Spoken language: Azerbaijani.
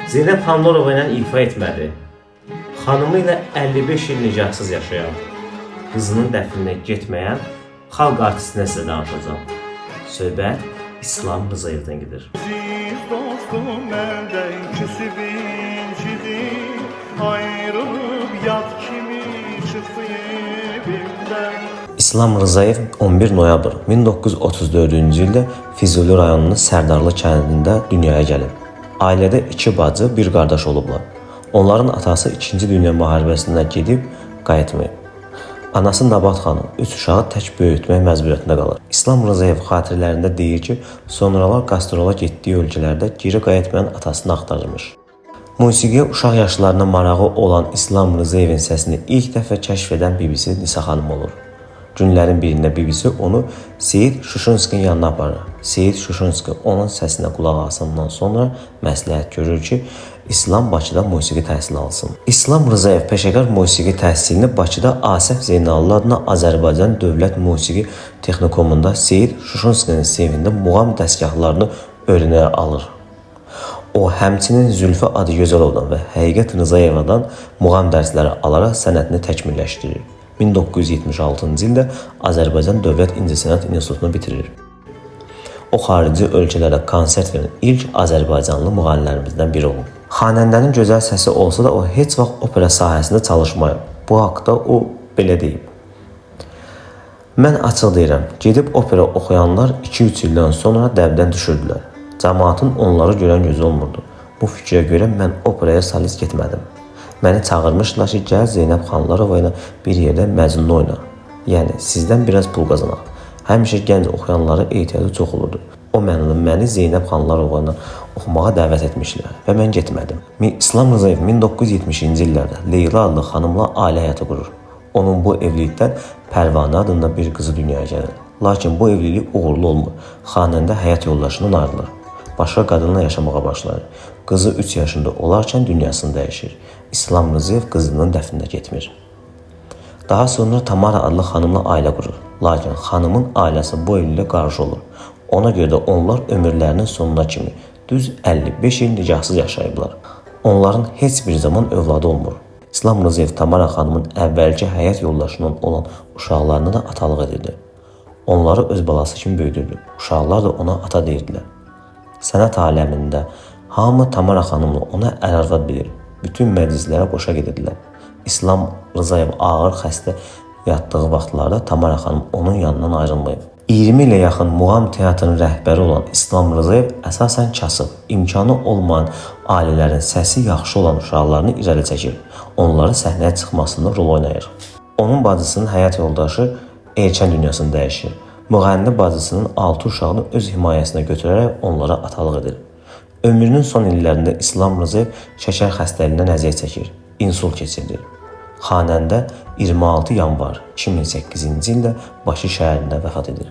Zeynəb Xanlarova ilə ifa etmədi. Xanımı ilə 55 il nikahsız yaşayan, qızının dəfninə getməyən xalq artistinə sizə danışacağım. Söhbət İslam Rızayevdən gedir. Aziz dostum əldən küsüb incidim, ayrılıb yad kimi çıxdı evimdən. İslam Rızayev 11 noyabr 1934-cü ildə Füzuli rayonunun Sərdarlı kəndində dünyaya gəlir. Ailədə 2 bacı, 1 qardaş olublar. Onların atası 2-ci Dünya müharibəsinə gedib qayıtmayıb. Anası Nabat xanım 3 uşağı tək böyütmək məcburiyyətində qalır. İslam Rızayev xatirələrində deyir ki, sonralar qastrol'a getdiyi ölkələrdə geri qayıtmayan atasını axtarırmış. Musiqiyə uşaq yaşlarına marağı olan İslam Rızayevin səsini ilk dəfə kəşf edən bibisi Nisa xanım olur. Günlərin birində bibisi onu Seyid Şuşunskinin yanına aparır. Seyid Şuşunski onun səsinə qulaq asımdan sonra məsləhət görür ki, İslam Bakıda musiqi təhsili alsın. İslam Rızayev peşəkar musiqi təhsilini Bakıda Asəf Zeynallı adına Azərbaycan Dövlət Musiqi Texnikumunda Seyid Şuşunskinin sevində muğam dəstgahlarını öyrənərək alır. O, həmçinin Zülfü Adıgözəlovdan və Həqiqət Rızayevadan muğam dərsləri alaraq sənətini təkmilləşdirir. 1976-cı ildə Azərbaycan Dövlət İncəsənət İnstitutunu bitirir. O, xarici ölkələrdə konsert verən ilk Azərbaycanlı müğənnilərimizdən biri olub. Xanəndənin gözəl səsi olsa da o heç vaxt opera sahəsində çalışmayıb. Bu haqda o belə deyib. Mən açıq deyirəm, gedib opera oxuyanlar 2-3 ildən sonra dəbdən düşürdülər. Cəmaatın onları görən gözü olmurdu. Bu fikrə görə mən operaya solist getmədim. Məni çağırmışlar ki, gəl Zeynəb Xanlarova ilə bir yerdə Məcnun oyna. Yəni, sizdən biraz pul qazanaq. Həmişə gənc oxuyanlara ehtiyacı çox olurdu. O məni Zeynəb Xanlarova ilə oxumağa dəvət etmişlər və mən getmədim. İslam Rızayev 1970-ci illərdə Leyla adlı xanımla ailə həyatı qurur. Onun bu evlilikdən Pərvanə adında bir qızı dünyaya gəlir. Lakin bu evlilik uğurlu olmur. Xanəndə həyat yoldaşından ayrılır. Başqa qadınla yaşamağa başlar. Qızı 3 yaşında olarkən dünyasını dəyişir. İslam Rızayev qızının dəfninə getmir. Daha sonra Tamara adlı xanımla ailə qurur. Lakin xanımın ailəsi bu evliliyə qarşı olur. Ona görə də onlar ömürlərinin sonuna kimi düz 55 il nikahsız yaşayıblar. Onların heç bir zaman övladı olmur. İslam Rızayev Tamara xanımın əvvəlki həyat yoldaşından olan uşaqlarına da atalıq edirdi. Onları öz balası kimi böyüdürdü. Uşaqlar da ona ata deyirdilər. Sənət aləmində hamı Tamara xanımla ona ər-arvad bilir. Bütün məclislərə qoşa gedirdilər. İslam Rızayev ağır xəstə yatdığı vaxtlarda Tamara xanım onun yanından ayrılmayıb. 20 ilə yaxın muğam teatrının rəhbəri olan İslam Rızayev əsasən kasıb, imkanı olmayan ailələrin səsi yaxşı olan uşaqlarını irəli çəkir. Onları səhnəyə çıxmasında rol oynayır. Onun bacısının həyat yoldaşı erkən dünyasını dəyişir. Müğənni bacısının 6 uşağını öz himayəsinə götürərək onlara atalıq edir. Ömrünün son illərində İslam Rızayev şəkər xəstəliyindən əziyyət çəkir, insult keçirir. Xanəndə 26 yanvar 2008-ci ildə Bakı şəhərində vəfat edir.